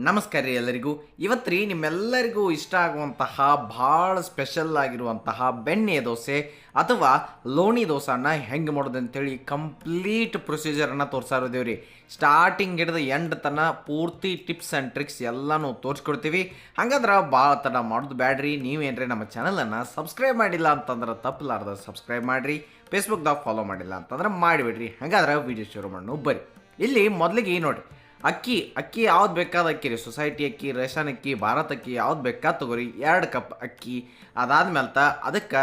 ನಮಸ್ಕಾರ ರೀ ಎಲ್ಲರಿಗೂ. ಇವತ್ತು ರೀ ನಿಮ್ಮೆಲ್ಲರಿಗೂ ಇಷ್ಟ ಆಗುವಂತಹ ಭಾಳ ಸ್ಪೆಷಲ್ ಆಗಿರುವಂತಹ ಬೆಣ್ಣೆ ದೋಸೆ ಅಥವಾ ಲೋಣಿ ದೋಸೆನ ಹೆಂಗೆ ಮಾಡೋದು ಅಂತೇಳಿ ಕಂಪ್ಲೀಟ್ ಪ್ರೊಸೀಜರನ್ನು ತೋರಿಸ್ತಾ ಇರೋದೇವು ರೀ. ಸ್ಟಾರ್ಟಿಂಗ್ ಹಿಡಿದು ಎಂಡ್ ತನಕ ಪೂರ್ತಿ ಟಿಪ್ಸ್ ಆ್ಯಂಡ್ ಟ್ರಿಕ್ಸ್ ಎಲ್ಲನೂ ತೋರಿಸ್ಕೊಡ್ತೀವಿ. ಹಾಗಾದ್ರೆ ಭಾಳ ತಡ ಮಾಡೋದು ಬ್ಯಾಡ್ರಿ. ನೀವೇನ್ರಿ ನಮ್ಮ ಚಾನಲನ್ನು ಸಬ್ಸ್ಕ್ರೈಬ್ ಮಾಡಿಲ್ಲ ಅಂತಂದ್ರೆ ತಪ್ಪಲಾರ್ದ ಸಬ್ಸ್ಕ್ರೈಬ್ ಮಾಡಿರಿ. ಫೇಸ್ಬುಕ್ದಾಗ ಫಾಲೋ ಮಾಡಿಲ್ಲ ಅಂತಂದ್ರೆ ಮಾಡಿಬಿಡ್ರಿ. ಹಾಗಾದ್ರೆ ವೀಡಿಯೋ ಶುರು ಮಾಡೋಣ ಬರ್ರಿ. ಇಲ್ಲಿ ಮೊದಲಿಗೆ ನೋಡಿರಿ, ಅಕ್ಕಿ ಯಾವ್ದು ಬೇಕಾದ ಅಕ್ಕಿ ರೀ. ಸೊಸೈಟಿ ಅಕ್ಕಿ, ರೇಷನ್ ಅಕ್ಕಿ, ಭಾರತ್ ಅಕ್ಕಿ ಯಾವ್ದು ಬೇಕಾದ ತೊಗೋರಿ. 2 ಕಪ್ ಅಕ್ಕಿ. ಅದಾದ್ಮೇಲೆ ಅದಕ್ಕೆ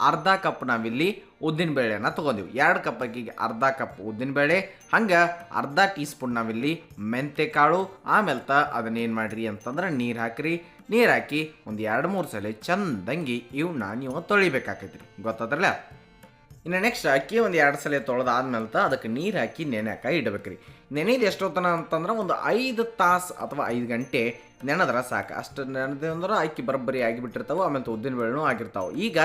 ಅರ್ಧ ಕಪ್ ನಾವಿಲ್ಲಿ ಉದ್ದಿನಬೇಳೆನ ತೊಗೊಂಡಿವಿ. 2 ಕಪ್ ಅಕ್ಕಿಗೆ ಅರ್ಧ ಕಪ್ ಉದ್ದಿನಬೇಳೆ, ಹಂಗೆ ಅರ್ಧ ಟೀ ಸ್ಪೂನ್ ನಾವಿಲ್ಲಿ ಮೆಂತೆ ಕಾಳು. ಆಮೇಲೆ ಅದನ್ನೇನು ಮಾಡಿರಿ ಅಂತಂದ್ರೆ ನೀರು ಹಾಕಿರಿ. ನೀರು ಹಾಕಿ ಒಂದು 2-3 ಸಲ ಚಂದಂಗಿ ಇವನ್ನ ನೀವು ತೊಳಿಬೇಕಾಕೈತಿ ರೀ, ಗೊತ್ತಾದ್ರಲ್ಲ. ಇನ್ನು ನೆಕ್ಸ್ಟ್ ಅಕ್ಕಿ ಒಂದು 2 ಸಲ ತೊಳೆದಾದ್ಮೇಲೆ ಅದಕ್ಕೆ ನೀರು ಹಾಕಿ ನೆನೆಯಾಕ ಇಡಬೇಕ್ರಿ. ನೆನೆದು ಎಷ್ಟೊತ್ತನ ಅಂತಂದ್ರೆ ಒಂದು 5 ತಾಸು ಅಥವಾ 5 ಗಂಟೆ ನೆನೆದ್ರೆ ಸಾಕು. ಅಷ್ಟು ನೆನೆದು ಅಂದ್ರೆ ಅಕ್ಕಿ ಬರೋಬ್ಬರಿ ಆಗಿಬಿಟ್ಟಿರ್ತಾವೆ. ಆಮೇಲೆ ಉದ್ದಿನಬೇಳೆನೂ ಆಗಿರ್ತಾವೆ. ಈಗ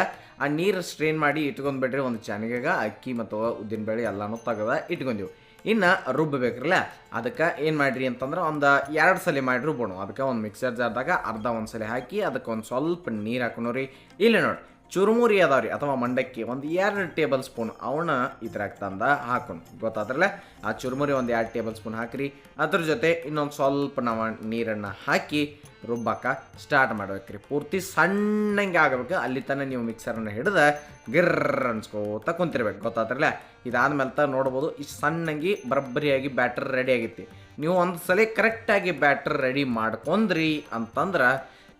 ಆ ನೀರು ಸ್ಟ್ರೈನ್ ಮಾಡಿ ಇಟ್ಕೊಂಡ್ಬಿಡ್ರಿ ಒಂದು ಚಾನಿಗೆಗ. ಅಕ್ಕಿ ಮತ್ತು ಉದ್ದಿನಬೇಳೆ ಎಲ್ಲನೂ ತೆಗೆದ ಇಟ್ಕೊಂಡೀವಿ. ಇನ್ನು ರುಬ್ಬಬೇಕ್ರಲ್ಲ, ಅದಕ್ಕೆ ಏನು ಮಾಡಿರಿ ಅಂತಂದ್ರೆ ಒಂದು 2 ಸಲ ಮಾಡಿ ರುಬ್ಬೋಣ. ಅದಕ್ಕೆ ಒಂದು ಮಿಕ್ಸರ್ ಜಾರ್ದಾಗ ಅರ್ಧ ಒಂದು ಸಲ ಹಾಕಿ ಅದಕ್ಕೆ ಒಂದು ಸ್ವಲ್ಪ ನೀರು ಹಾಕೋಣ ರೀ. ಇಲ್ಲಿ ನೋಡಿ, ಚುರುಮುರಿ ಅದಾವ್ರಿ ಅಥವಾ ಮಂಡಕ್ಕಿ ಒಂದು 2 ಟೇಬಲ್ ಸ್ಪೂನ್ ಅವನ್ನ ಇದ್ರಾಗ ತಂದ ಹಾಕೊಂಡು, ಗೊತ್ತಾದ್ರಲ್ಲ. ಆ ಚುರುಮುರಿ ಒಂದು 2 ಟೇಬಲ್ ಸ್ಪೂನ್ ಹಾಕಿರಿ. ಅದ್ರ ಜೊತೆ ಇನ್ನೊಂದು ಸ್ವಲ್ಪ ನಾವು ನೀರನ್ನು ಹಾಕಿ ರುಬ್ಬಾಕ ಸ್ಟಾರ್ಟ್ ಮಾಡ್ಬೇಕ್ರಿ. ಪೂರ್ತಿ ಸಣ್ಣಂಗೆ ಆಗಬೇಕು. ಅಲ್ಲಿ ತನಕ ನೀವು ಮಿಕ್ಸರನ್ನು ಹಿಡಿದು ಗಿರ್ರ ಅನ್ಸ್ಕೋತ ಕುಂತಿರ್ಬೇಕು, ಗೊತ್ತಾದ್ರಲ್ಲ. ಇದಾದ್ಮೇಲೆ ನೋಡ್ಬೋದು ಇಷ್ಟು ಸಣ್ಣಂಗೆ ಬರಬ್ಬರಿಯಾಗಿ ಬ್ಯಾಟರ್ ರೆಡಿ ಆಗೈತಿ. ನೀವು ಒಂದು ಸಲ ಕರೆಕ್ಟಾಗಿ ಬ್ಯಾಟರ್ ರೆಡಿ ಮಾಡ್ಕೊಂಡ್ರಿ ಅಂತಂದ್ರೆ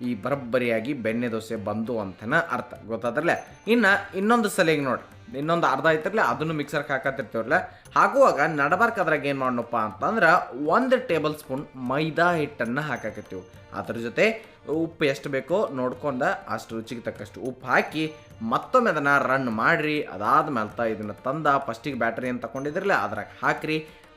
ಈ ಬರಬ್ಬರಿಯಾಗಿ ಬೆಣ್ಣೆ ದೋಸೆ ಬಂದು ಅಂತನ ಅರ್ಥ, ಗೊತ್ತಾದ್ರಲ್ಲ. ಇನ್ನು ಇನ್ನೊಂದು ಸಲಿಗೆ ನೋಡಿ, ಇನ್ನೊಂದು ಅರ್ಧ ಐತಿರಲ್ಲ ಅದನ್ನು ಮಿಕ್ಸರ್ಗೆ ಹಾಕತ್ತಿರ್ತೀವ್ರಲ್ಲ. ಹಾಕುವಾಗ ನಡಬಾರ್ಕದ್ರಾಗ ಏನು ಮಾಡೋಣಪ್ಪ ಅಂತಂದ್ರೆ 1 ಟೇಬಲ್ ಸ್ಪೂನ್ ಮೈದಾ ಹಿಟ್ಟನ್ನು ಹಾಕಾಕತ್ತೀವಿ. ಅದ್ರ ಜೊತೆ ಉಪ್ಪು ಎಷ್ಟು ಬೇಕೋ ನೋಡ್ಕೊಂಡ ಅಷ್ಟು ರುಚಿಗೆ ತಕ್ಕಷ್ಟು ಉಪ್ಪು ಹಾಕಿ ಮತ್ತೊಮ್ಮೆ ಅದನ್ನು ರನ್ ಮಾಡಿರಿ. ಅದಾದ್ಮೇಲೆ ಇದನ್ನು ತಂದ ಫಸ್ಟಿಗೆ ಬ್ಯಾಟ್ರಿ ಏನು ತಗೊಂಡಿದ್ರಲ್ಲ ಅದ್ರಾಗ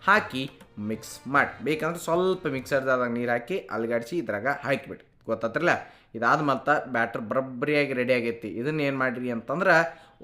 ಹಾಕಿ ಮಿಕ್ಸ್ ಮಾಡಿ. ಬೇಕಂದ್ರೆ ಸ್ವಲ್ಪ ಮಿಕ್ಸರ್ದಾಗ ನೀರು ಹಾಕಿ ಅಲ್ಗಾಡಿಸಿ ಇದ್ರಾಗ ಹಾಕಿಬಿಡ್ರಿ, ಗೊತ್ತಾತ್ರಲ್ಲ. ಇದಾದ್ಮೇಲೆ ಬ್ಯಾಟ್ರ್ ಬರಬ್ಬರಿಯಾಗಿ ರೆಡಿ ಆಗೈತಿ. ಇದನ್ನ ಏನು ಮಾಡಿರಿ ಅಂತಂದ್ರೆ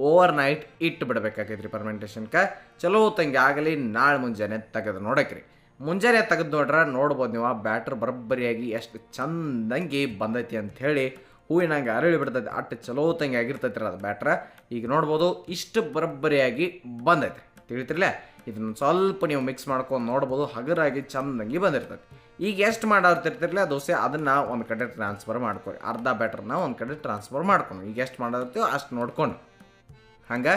ಓವರ್ ನೈಟ್ ಇಟ್ಟು ಬಿಡಬೇಕಾಗೈತಿ ರೀ ಫರ್ಮೆಂಟೇಷನ್ಗೆ. ಚಲೋ ತಂಗಿ ಆಗಲಿ ನಾಳೆ ಮುಂಜಾನೆ ತೆಗೆದು ನೋಡಕ್ರಿ. ಮುಂಜಾನೆ ತೆಗೆದು ನೋಡ್ಬೋದು ನೀವು ಆ ಬ್ಯಾಟ್ರ್ ಬರಬ್ಬರಿಯಾಗಿ ಎಷ್ಟು ಚಂದಂಗಿ ಬಂದೈತಿ ಅಂಥೇಳಿ. ಹೂವಿನಂಗೆ ಅರಳಿ ಬಿಡ್ತೈತಿ, ಅಷ್ಟು ಚಲೋ ತಂಗಿ ಆಗಿರ್ತೈತಿ ರೀ ಅದು ಬ್ಯಾಟ್ರ. ಈಗ ನೋಡ್ಬೋದು ಇಷ್ಟು ಬರಬ್ಬರಿಯಾಗಿ ಬಂದೈತಿ, ತಿಳಿತಿರ್ಲ. ಇದನ್ನು ಸ್ವಲ್ಪ ನೀವು ಮಿಕ್ಸ್ ಮಾಡ್ಕೊಂಡು ನೋಡ್ಬೋದು ಹಗರಾಗಿ ಚಂದಂಗಿ ಬಂದಿರ್ತೈತಿ. ಈಗ ಎಷ್ಟು ಮಾಡಿರ್ತಿರ್ತಿರ್ಲಿಲ್ಲ ದೋಸೆ ಅದನ್ನು ಒಂದು ಕಡೆ ಟ್ರಾನ್ಸ್ಫರ್ ಮಾಡ್ಕೊರಿ. ಅರ್ಧ ಬ್ಯಾಟ್ರನ್ನ ಒಂದು ಕಡೆ ಟ್ರಾನ್ಸ್ಫರ್ ಮಾಡ್ಕೊಂಡು ಈಗ ಎಷ್ಟು ಮಾಡಿರ್ತೀವೋ ಅಷ್ಟು ನೋಡ್ಕೊಂಡು ಹಂಗೆ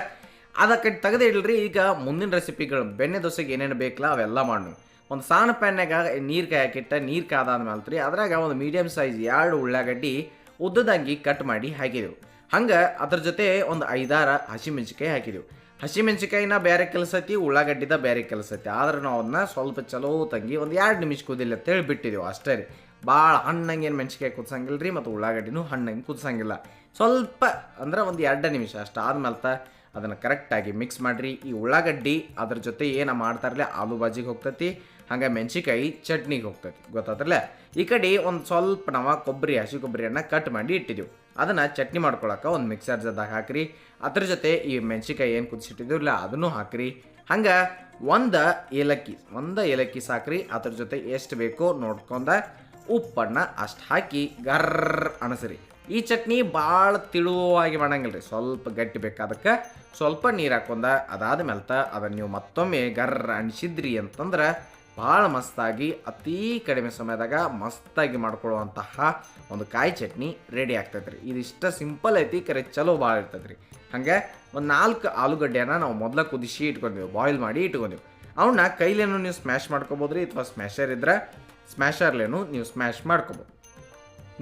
ಅದಕ್ಕೆ ತೆಗೆದು ಇಡ್ರಿ. ಈಗ ಮುಂದಿನ ರೆಸಿಪಿಗಳು ಬೆಣ್ಣೆ ದೋಸೆಗೆ ಏನೇನು ಬೇಕಲ್ಲ ಅವೆಲ್ಲ ಮಾಡಿ ಒಂದು ಸಣ್ಣ ಪ್ಯಾನ್ಯಾಗ ನೀರು ಕಾಯಕ್ಕಿಟ್ಟ. ನೀರು ಕಾದಾದ್ಮೇಲೆ ರೀ ಅದ್ರಾಗ ಒಂದು ಮೀಡಿಯಮ್ ಸೈಜ್ 2 ಉಳ್ಳಾಗಡ್ಡಿ ಉದ್ದದಾಗಿ ಕಟ್ ಮಾಡಿ ಹಾಕಿದೆವು. ಹಂಗೆ ಅದ್ರ ಜೊತೆ ಒಂದು 5-6 ಹಸಿಮೆಣ್ಸಿಕಾಯಿ ಹಾಕಿದೆವು. ಹಸಿಮೆಣ್ಸಿಕಾಯಿನ ಬೇರೆ ಕೆಲಸ ಐತಿ, ಉಳ್ಳಾಗಡ್ಡಿದ ಬೇರೆ ಕೆಲಸ ಐತಿ. ಆದ್ರೆ ನಾವು ಅದನ್ನ ಸ್ವಲ್ಪ ಚಲೋ ತಂಗಿ ಒಂದು 2 ನಿಮಿಷ ಕುದಿಲ್ಲ ಅಂತೇಳಿ ಬಿಟ್ಟಿದ್ದೆವು ಅಷ್ಟೇ ರೀ. ಭಾಳ ಹಣ್ಣಂಗೆ ಏನು ಮೆಣ್ಸಿಕಾಯಿ ಕುದಿಸಂಗಿಲ್ಲ ರೀ, ಮತ್ತು ಉಳ್ಳಾಗಡ್ಡಿನೂ ಹಣ್ಣಂಗೆ ಕುದಿಸಂಗಿಲ್ಲ. ಸ್ವಲ್ಪ ಅಂದ್ರೆ ಒಂದು 2 ನಿಮಿಷ ಅಷ್ಟು ಆದ್ಮೇಲೆ ಅದನ್ನು ಕರೆಕ್ಟಾಗಿ ಮಿಕ್ಸ್ ಮಾಡಿರಿ. ಈ ಉಳ್ಳಾಗಡ್ಡಿ ಅದ್ರ ಜೊತೆ ಏನು ಮಾಡ್ತಾರಲ್ಲ ಆಲೂ ಬಾಜಿಗೆ ಹೋಗ್ತೈತಿ, ಹಂಗೆ ಮೆಣ್ಸಿಕಾಯಿ ಚಟ್ನಿಗೆ ಹೋಗ್ತೈತಿ, ಗೊತ್ತಾದ್ರಲ್ಲ. ಈ ಕಡೆ ಒಂದು ಸ್ವಲ್ಪ ನಾವು ಹಸಿ ಕೊಬ್ಬರಿಯನ್ನು ಕಟ್ ಮಾಡಿ ಇಟ್ಟಿದ್ದೆವು. ಅದನ್ನು ಚಟ್ನಿ ಮಾಡ್ಕೊಳಕ್ಕೆ ಒಂದು ಮಿಕ್ಸರ್ ಜಾರ್ದಾಗ ಹಾಕಿರಿ. ಅದ್ರ ಜೊತೆ ಈ ಮೆಣ್ಸಿಕಾಯಿ ಏನು ಕುದಿಸಿಟ್ಟಿದ್ದೀವಲ್ಲ ಅದನ್ನು ಹಾಕಿರಿ. ಹಂಗೆ ಒಂದು ಏಲಕ್ಕಿ ಸಾಕ್ರಿ. ಅದ್ರ ಜೊತೆ ಎಷ್ಟು ಬೇಕೋ ನೋಡ್ಕೊಂಡ ಉಪ್ಪನ್ನು ಅಷ್ಟು ಹಾಕಿ ಗರ್ರ ಅಣಸ್ರಿ. ಈ ಚಟ್ನಿ ಭಾಳ ತಿಳುವಾಗಿ ಮಾಡಂಗಿಲ್ಲ ರೀ, ಸ್ವಲ್ಪ ಗಟ್ಟಿ ಬೇಕು. ಅದಕ್ಕೆ ಸ್ವಲ್ಪ ನೀರು ಹಾಕೊಂಡ ಅದಾದ್ಮೇಲೆ ಅದನ್ನು ನೀವು ಮತ್ತೊಮ್ಮೆ ಗರ್ರ ಅಣಿಸಿದ್ರಿ ಅಂತಂದ್ರೆ ಭಾಳ ಮಸ್ತಾಗಿ ಅತೀ ಕಡಿಮೆ ಸಮಯದಾಗ ಮಸ್ತಾಗಿ ಮಾಡ್ಕೊಳ್ಳುವಂತಹ ಒಂದು ಕಾಯಿ ಚಟ್ನಿ ರೆಡಿ ಆಗ್ತೈತೆ ರೀ. ಇದಿಷ್ಟ ಸಿಂಪಲ್ ಐತಿ, ಕರೆ ಚಲೋ ಭಾಳ ಇರ್ತೈತೆ ರೀ. ಹಾಗೆ ಒಂದು 4 ಆಲೂಗಡ್ಡೆನ ನಾವು ಮೊದಲ ಕುದಿಸಿ ಇಟ್ಕೊಂಡೀವಿ, ಬಾಯ್ಲ್ ಮಾಡಿ ಇಟ್ಕೊಂಡೀವಿ. ಅವನ್ನ ಕೈಲೇನು ನೀವು ಸ್ಮ್ಯಾಶ್ ಮಾಡ್ಕೊಬೋದು ರೀ, ಅಥವಾ ಸ್ಮ್ಯಾಶರ್ ಇದ್ರೆ ಸ್ಮ್ಯಾಶರ್ಲೇನು ನೀವು ಸ್ಮ್ಯಾಶ್ ಮಾಡ್ಕೊಬೋದು.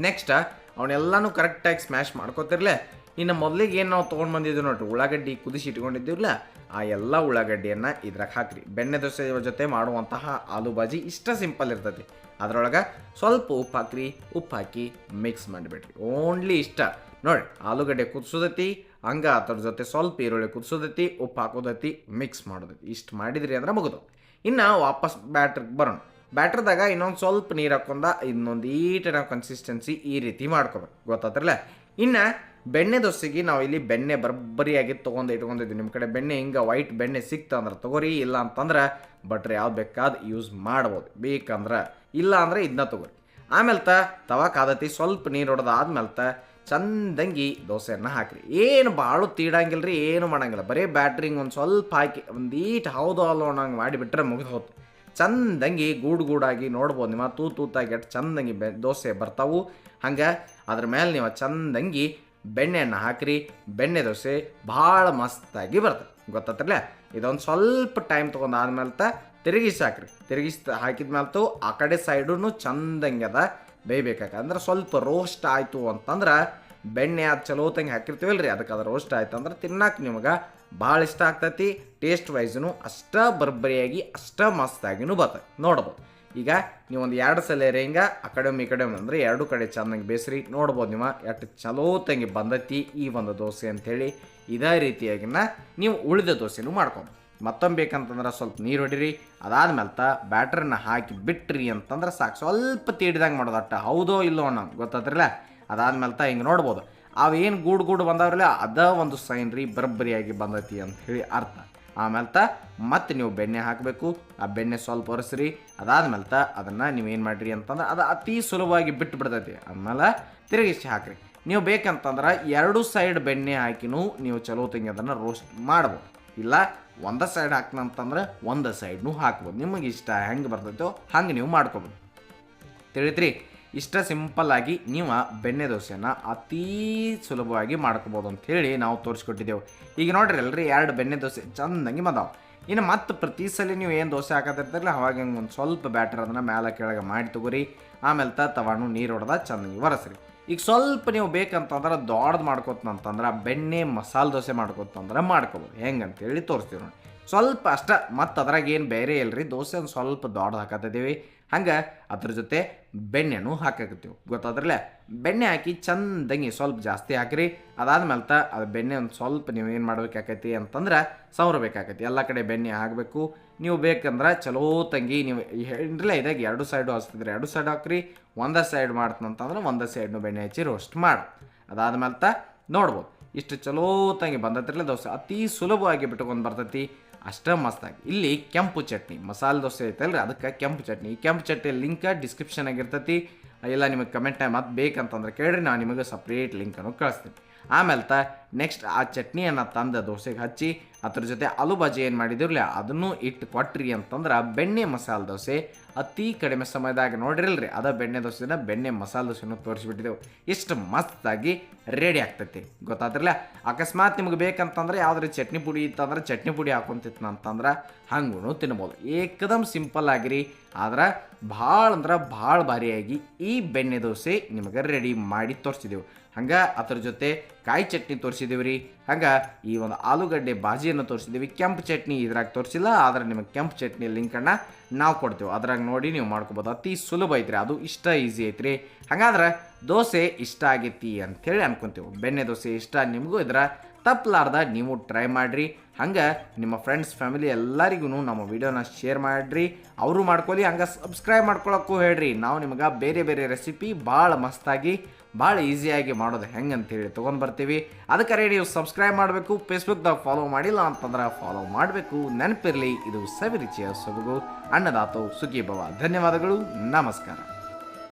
ನೆಕ್ಸ್ಟ್ ಅವನ್ನೆಲ್ಲನೂ ಕರೆಕ್ಟಾಗಿ ಸ್ಮ್ಯಾಶ್ ಮಾಡ್ಕೊತಿರ್ಲೆ. ಇನ್ನು ಮೊದಲಿಗೆ ಏನು ನಾವು ತೊಗೊಂಡು ಬಂದಿದ್ದೀವಿ ನೋಡ್ರಿ, ಉಳ್ಳಾಗಡ್ಡಿ ಕುದಿಸಿ ಇಟ್ಕೊಂಡಿದ್ದೀವಲ್ಲ ಆ ಎಲ್ಲ ಉಳ್ಳಾಗಡ್ಡಿಯನ್ನು ಇದ್ರಾಗ ಹಾಕಿರಿ. ಬೆಣ್ಣೆ ದೋಸೆ ಜೊತೆ ಮಾಡುವಂತಹ ಆಲೂ ಬಾಜಿ ಇಷ್ಟ ಸಿಂಪಲ್ ಇರ್ತೈತಿ. ಅದರೊಳಗೆ ಸ್ವಲ್ಪ ಉಪ್ಪು ಹಾಕಿ ಮಿಕ್ಸ್ ಮಾಡಿಬಿಡ್ರಿ. ಓನ್ಲಿ ಇಷ್ಟ ನೋಡಿ, ಆಲೂಗಡ್ಡೆ ಕುದಿಸೋದೈತಿ, ಹಂಗೆ ಅದ್ರ ಜೊತೆ ಸ್ವಲ್ಪ ಈರುಳ್ಳಿ ಕುದಿಸೋದೈತಿ, ಉಪ್ಪು ಹಾಕೋದೈತಿ, ಮಿಕ್ಸ್ ಮಾಡೋದೈತಿ. ಇಷ್ಟು ಮಾಡಿದ್ರಿ ಅಂದ್ರೆ ಮುಗಿದು. ಇನ್ನು ವಾಪಸ್ ಬ್ಯಾಟ್ರಿಗೆ ಬರೋಣ. ಬ್ಯಾಟ್ರದಾಗ ಇನ್ನೊಂದು ಸ್ವಲ್ಪ ನೀರು ಹಾಕೊಂಡ ಇನ್ನೊಂದು ಈಟನ ಕನ್ಸಿಸ್ಟೆನ್ಸಿ ಈ ರೀತಿ ಮಾಡ್ಕೋಬೇಕು, ಗೊತ್ತಾತ್ರಲ್ಲ. ಇನ್ನು ಬೆಣ್ಣೆ ದೋಸೆಗೆ ನಾವು ಇಲ್ಲಿ ಬೆಣ್ಣೆ ಬರಬ್ಬರಿಯಾಗಿ ಇಟ್ಕೊಂಡಿದ್ವಿ. ನಿಮ್ಮ ಕಡೆ ಬೆಣ್ಣೆ ಹಿಂಗೆ ವೈಟ್ ಬೆಣ್ಣೆ ಸಿಕ್ತಂದ್ರೆ ತೊಗೋರಿ, ಇಲ್ಲ ಅಂತಂದ್ರೆ ಬಟ್ರೆ ಯಾವ್ದು ಬೇಕಾದ ಯೂಸ್ ಮಾಡ್ಬೋದು. ಬೇಕಂದ್ರೆ ಇಲ್ಲ ಅಂದರೆ ಇದನ್ನ ತೊಗೊರಿ. ಆಮೇಲೆ ತವಾ ಕಾದತಿ, ಸ್ವಲ್ಪ ನೀರು ಹೊಡೆದಾದ್ಮೇಲೆ ಚಂದಂಗಿ ದೋಸೆಯನ್ನು ಹಾಕಿರಿ. ಏನು ಭಾಳ ತೀಡಂಗಿಲ್ಲ ರೀ, ಏನು ಮಾಡಂಗಿಲ್ಲ, ಬರೀ ಬ್ಯಾಟ್ರಿಂಗ್ ಒಂದು ಸ್ವಲ್ಪ ಹಾಕಿ ಒಂದೀಟು ಹೌದು ಅಲ್ಲೋ ಅನ್ನಂಗೆ ಮಾಡಿಬಿಟ್ರೆ ಮುಗಿದು ಹೋತು. ಚಂದಂಗಿ ಗೂಡಾಗಿ ನೋಡ್ಬೋದು ನೀವು, ತೂತಾಗಿ ಅಷ್ಟು ಚಂದಂಗಿ ದೋಸೆ ಬರ್ತಾವು. ಹಂಗೆ ಅದ್ರ ಮೇಲೆ ನೀವು ಚಂದಂಗಿ ಬೆಣ್ಣೆಯನ್ನು ಹಾಕಿರಿ. ಬೆಣ್ಣೆ ದೋಸೆ ಭಾಳ ಮಸ್ತಾಗಿ ಬರ್ತದೆ, ಗೊತ್ತಾತ್ರಲ್ಲ. ಇದೊಂದು ಸ್ವಲ್ಪ ಟೈಮ್ ತೊಗೊಂಡಾದ್ಮೇಲೆ ತಿರುಗಿಸಿ ಹಾಕ್ರಿ. ಹಾಕಿದ್ಮೇಲೆ ಆ ಕಡೆ ಸೈಡೂ ಚಂದಂಗೆ ಅದ ಬೇಯ್ಬೇಕಾದ್ರೆ ಸ್ವಲ್ಪ ರೋಸ್ಟ್ ಆಯಿತು ಅಂತಂದ್ರೆ ಬೆಣ್ಣೆ ಅದು ಚಲೋ ತಂಗಿ ಹಾಕಿರ್ತೀವಲ್ಲ ರೀ, ಅದಕ್ಕೆ ಅದು ರೋಸ್ಟ್ ಆಯ್ತು ಅಂದ್ರೆ ತಿನ್ನಕ್ಕೆ ನಿಮ್ಗೆ ಭಾಳ ಇಷ್ಟ ಆಗ್ತೈತಿ. ಟೇಸ್ಟ್ ವೈಸ್ನು ಅಷ್ಟೇ ಬರ್ಬರಿಯಾಗಿ ಅಷ್ಟೇ ಮಸ್ತಾಗಿನೂ ಬರ್ತದೆ ನೋಡ್ಬೋದು. ಈಗ ನೀವು ಒಂದು 2 ಸಲ ಹಿಂಗೆ ಆ ಕಡೆ ಈ ಕಡೆ ಅಂದರೆ 2 ಕಡೆ ಚೆನ್ನಾಗಿ ಬೇಸ್ರಿ. ನೋಡ್ಬೋದು ನೀವು ಎಷ್ಟು ಚಲೋ ತಂಗಿ ಬಂದೈತಿ ಈ ಒಂದು ದೋಸೆ ಅಂಥೇಳಿ. ಇದೇ ರೀತಿಯಾಗಿನ ನೀವು ಉಳಿದ ದೋಸೆನೂ ಮಾಡ್ಕೊಂಡು ಮತ್ತೊಮ್ಮೆ ಬೇಕಂತಂದ್ರೆ ಸ್ವಲ್ಪ ನೀರು ಹೊಡಿರಿ. ಅದಾದ್ಮೇಲೆ ಬ್ಯಾಟ್ರನ್ನ ಹಾಕಿ ಬಿಟ್ರಿ ಅಂತಂದ್ರೆ ಸಾಕು. ಸ್ವಲ್ಪ ತೀಡಿದಂಗೆ ಮಾಡೋದು ಅಟ್ಟ, ಹೌದೋ ಇಲ್ಲೋ ಅನ್ನೋ ಗೊತ್ತಾದ್ರಲ್ಲ. ಅದಾದ್ಮೇಲೆ ಹಿಂಗೆ ನೋಡ್ಬೋದು ಅವೇನು ಗೂಡು ಬಂದವ್ರಲ್ಲ, ಅದ ಒಂದು ಸೈನ್ ರೀ ಬರಬ್ಬರಿಯಾಗಿ ಬಂದೈತಿ ಅಂತ ಹೇಳಿ ಅರ್ಥ. ಆಮೇಲೆ ಮತ್ತೆ ನೀವು ಬೆಣ್ಣೆ ಹಾಕಬೇಕು. ಆ ಬೆಣ್ಣೆ ಸ್ವಲ್ಪ ಒರೆಸ್ರಿ. ಅದಾದ್ಮೇಲೆ ಅದನ್ನು ನೀವೇನು ಮಾಡಿರಿ ಅಂತಂದ್ರೆ ಅದು ಅತಿ ಸುಲಭವಾಗಿ ಬಿಟ್ಟು ಬಿಡ್ತೈತಿ. ಆಮೇಲೆ ತಿರುಗಿಸಿ ಹಾಕಿರಿ. ನೀವು ಬೇಕಂತಂದ್ರೆ 2 ಸೈಡ್ ಬೆಣ್ಣೆ ಹಾಕಿನೂ ನೀವು ಚಲೋ ತಂಗಿ ಅದನ್ನು ರೋಸ್ಟ್ ಮಾಡ್ಬೋದು. ಇಲ್ಲ ಒಂದು ಸೈಡ್ ಹಾಕ್ನಂತಂದ್ರೆ ಒಂದು ಸೈಡ್ನೂ ಹಾಕ್ಬೋದು, ನಿಮಗೆ ಇಷ್ಟ ಹೆಂಗೆ ಬರ್ತೈತೋ ಹಂಗೆ ನೀವು ಮಾಡ್ಕೊಬೋದು. ತಿಳಿತ್ರಿ, ಇಷ್ಟ ಸಿಂಪಲ್ಲಾಗಿ ನೀವು ಬೆಣ್ಣೆ ದೋಸೆಯನ್ನು ಅತೀ ಸುಲಭವಾಗಿ ಮಾಡ್ಕೊಬೋದು ಅಂಥೇಳಿ ನಾವು ತೋರಿಸ್ಕೊಟ್ಟಿದ್ದೆವು. ಈಗ ನೋಡ್ರಿ ಅಲ್ರಿ 2 ಬೆಣ್ಣೆ ದೋಸೆ ಚಂದಂಗೆ ಬಂದಾವೆ. ಇನ್ನು ಮತ್ತೆ ಪ್ರತಿ ಸಲ ನೀವು ಏನು ದೋಸೆ ಹಾಕತ್ತಿರ್ತಾರಲ್ಲ ಅವಾಗ ಹಿಂಗೆ ಒಂದು ಸ್ವಲ್ಪ ಬ್ಯಾಟರ್ ಅದನ್ನು ಮೇಲೆ ಕೆಳಗೆ ಮಾಡಿ ತಗೋರಿ. ಆಮೇಲೆ ತವಾನು ನೀರು ಹೊಡೆದ ಚಂದಂಗೆ ಒರೆಸ್ರಿ. ಈಗ ಸ್ವಲ್ಪ ನೀವು ಬೇಕಂತಂದ್ರೆ ದೊಡ್ಡದು ಮಾಡ್ಕೊತಂತಂದ್ರೆ ಬೆಣ್ಣೆ ಮಸಾಲೆ ದೋಸೆ ಮಾಡ್ಕೊತಂದ್ರೆ ಮಾಡ್ಕೊಬೋದು. ಹೆಂಗಂತೇಳಿ ತೋರಿಸ್ತೀವಿ ನೋಡಿ. ಸ್ವಲ್ಪ ಅಷ್ಟ, ಮತ್ತು ಅದ್ರಾಗ ಏನು ಬೇರೆ ಇಲ್ಲರಿ, ದೋಸೆ ಒಂದು ಸ್ವಲ್ಪ ದೊಡ್ಡದು ಹಾಕತ್ತಿದ್ದೀವಿ. ಹಂಗೆ ಅದ್ರ ಜೊತೆ ಬೆಣ್ಣೆನೂ ಹಾಕಕತ್ತೀವಿ, ಗೊತ್ತಾದ್ರಲ್ಲ. ಬೆಣ್ಣೆ ಹಾಕಿ ಚಂದಂಗಿ ಸ್ವಲ್ಪ ಜಾಸ್ತಿ ಹಾಕಿರಿ. ಅದಾದ್ಮೇಲೆ ಅದು ಬೆಣ್ಣೆ ಒಂದು ಸ್ವಲ್ಪ ನೀವು ಏನು ಮಾಡ್ಬೇಕಾಕೈತಿ ಅಂತಂದ್ರೆ ಸವರಬೇಕಾಕೈತಿ. ಎಲ್ಲ ಕಡೆ ಬೆಣ್ಣೆ ಹಾಕಬೇಕು. ನೀವು ಬೇಕಂದ್ರೆ ಚಲೋ ತಂಗಿ ನೀವು ಹೇಳಿರಲಿಲ್ಲ, ಇದಾಗ 2 ಸೈಡು ಹಚ್ತಿದ್ರೆ 2 ಸೈಡ್ ಹಾಕ್ರಿ. ಒಂದೇ ಸೈಡ್ ಮಾಡ್ತಂತಂದ್ರೆ ಒಂದೇ ಸೈಡ್ನು ಬೆಣ್ಣೆ ಹಚ್ಚಿ ರೋಸ್ಟ್ ಮಾಡಿ. ಅದಾದ್ಮೇಲೆ ನೋಡ್ಬೋದು ಇಷ್ಟು ಚಲೋ ತಂಗಿ ಬಂದೈತಿರಲ್ಲ ದೋಸೆ, ಅತಿ ಸುಲಭವಾಗಿ ಬಿಟ್ಕೊಂಡು ಬರ್ತೈತಿ, ಅಷ್ಟೇ ಮಸ್ತಾಗಿ. ಇಲ್ಲಿ ಕೆಂಪು ಚಟ್ನಿ ಮಸಾಲೆ ದೋಸೆ ಐತಲ್ರಿ, ಅದಕ್ಕೆ ಕೆಂಪು ಚಟ್ನಿ. ಈ ಕೆಂಪು ಚಟ್ನಿ ಲಿಂಕ್ ಡಿಸ್ಕ್ರಿಪ್ಷನ್ ಆಗಿರ್ತೈತಿ. ಇಲ್ಲ ನಿಮಗೆ ಕಮೆಂಟ್ ಟೈಮ್ ಮತ್ತೆ ಬೇಕಂತಂದ್ರೆ ಕೇಳ್ರಿ, ನಾನು ನಿಮಗೆ ಸಪ್ರೇಟ್ ಲಿಂಕನ್ನು ಕಳಿಸ್ತೀನಿ. ಆಮೇಲೆ ನೆಕ್ಸ್ಟ್ ಆ ಚಟ್ನಿಯನ್ನು ತಂದು ದೋಸೆಗೆ ಹಚ್ಚಿ ಅದ್ರ ಜೊತೆ ಆಲೂ ಭಾಜಿ ಏನು ಮಾಡಿದಿರಲಿ ಅದನ್ನು ಇಟ್ಟು ಕೊಟ್ರಿ ಅಂತಂದ್ರೆ ಬೆಣ್ಣೆ ಮಸಾಲೆ ದೋಸೆ ಅತಿ ಕಡಿಮೆ ಸಮಯದಾಗ ನೋಡಿರಲ್ರಿ, ಅದ ಬೆಣ್ಣೆ ದೋಸೆನ ಬೆಣ್ಣೆ ಮಸಾಲೆ ದೋಸೆನೂ ತೋರಿಸ್ಬಿಟ್ಟಿದ್ದೆವು. ಇಷ್ಟು ಮಸ್ತಾಗಿ ರೆಡಿ ಆಗ್ತೈತಿ, ಗೊತ್ತಾದ್ರಲ್ಲ. ಅಕಸ್ಮಾತ್ ನಿಮ್ಗೆ ಬೇಕಂತಂದ್ರೆ ಯಾವ್ದಾರು ಚಟ್ನಿ ಪುಡಿ ಇತ್ತಂದ್ರೆ ಚಟ್ನಿ ಪುಡಿ ಹಾಕೊಂತಿತ್ತು ಅಂತಂದ್ರೆ ಹಂಗೂ ತಿನ್ಬೋದು. ಏಕದಮ್ ಸಿಂಪಲ್ ಆಗಿರಿ, ಆದ್ರೆ ಭಾಳ ಭಾರಿಯಾಗಿ ಈ ಬೆಣ್ಣೆ ದೋಸೆ ನಿಮಗೆ ರೆಡಿ ಮಾಡಿ ತೋರಿಸಿದೆವು. ಹಂಗೆ ಅದ್ರ ಜೊತೆ ಕಾಯಿ ಚಟ್ನಿ ತೋರಿಸಿದ್ದೀವಿ ರೀ. ಹಂಗೆ ಈ ಒಂದು ಆಲೂಗಡ್ಡೆ ಬಾಜಿಯನ್ನು ತೋರಿಸಿದ್ದೀವಿ. ಕೆಂಪು ಚಟ್ನಿ ಇದ್ರಾಗ ತೋರಿಸಿಲ್ಲ, ಆದರೆ ನಿಮಗೆ ಕೆಂಪು ಚಟ್ನಿ ಲಿಂಕನ್ನು ನಾವು ಕೊಡ್ತೀವಿ, ಅದ್ರಾಗ ನೋಡಿ ನೀವು ಮಾಡ್ಕೊಬೋದು. ಅತಿ ಸುಲಭ ಐತ್ರಿ, ಅದು ಇಷ್ಟ ಈಸಿ ಐತ್ರಿ. ಹಾಗಾದ್ರೆ ದೋಸೆ ಇಷ್ಟ ಆಗೈತಿ ಅಂಥೇಳಿ ಅನ್ಕೊತೀವಿ. ಬೆಣ್ಣೆ ದೋಸೆ ಇಷ್ಟ ನಿಮಗೂ ಇದ್ರೆ ತಪ್ಪಲಾರ್ದ ನೀವು ಟ್ರೈ ಮಾಡಿರಿ. ಹಂಗೆ ನಿಮ್ಮ ಫ್ರೆಂಡ್ಸ್ ಫ್ಯಾಮಿಲಿ ಎಲ್ಲರಿಗೂ ನಮ್ಮ ವಿಡಿಯೋನ ಶೇರ್ ಮಾಡಿರಿ, ಅವರು ಮಾಡ್ಕೊಳ್ಳಿ. ಹಂಗೆ ಸಬ್ಸ್ಕ್ರೈಬ್ ಮಾಡ್ಕೊಳಕ್ಕೂ ಹೇಳ್ರಿ. ನಾವು ನಿಮಗೆ ಬೇರೆ ಬೇರೆ ರೆಸಿಪಿ ಭಾಳ ಮಸ್ತಾಗಿ ಭಾಳ ಈಸಿಯಾಗಿ ಮಾಡೋದು ಹೆಂಗೆ ಅಂತೇಳಿ ತೊಗೊಂಡು ಬರ್ತೀವಿ. ಅದಕ್ಕೆ ನೀವು ಸಬ್ಸ್ಕ್ರೈಬ್ ಮಾಡಬೇಕು. ಫೇಸ್ಬುಕ್ದಾಗ ಫಾಲೋ ಮಾಡಿಲ್ಲ ಅಂತಂದ್ರೆ ಫಾಲೋ ಮಾಡಬೇಕು. ನೆನಪಿರಲಿ, ಇದು ಸವಿರುಚಿಯ ಸೊಬಗು ಅನ್ನದಾತೋ ಸುಖಿ ಭವ. ಧನ್ಯವಾದಗಳು, ನಮಸ್ಕಾರ.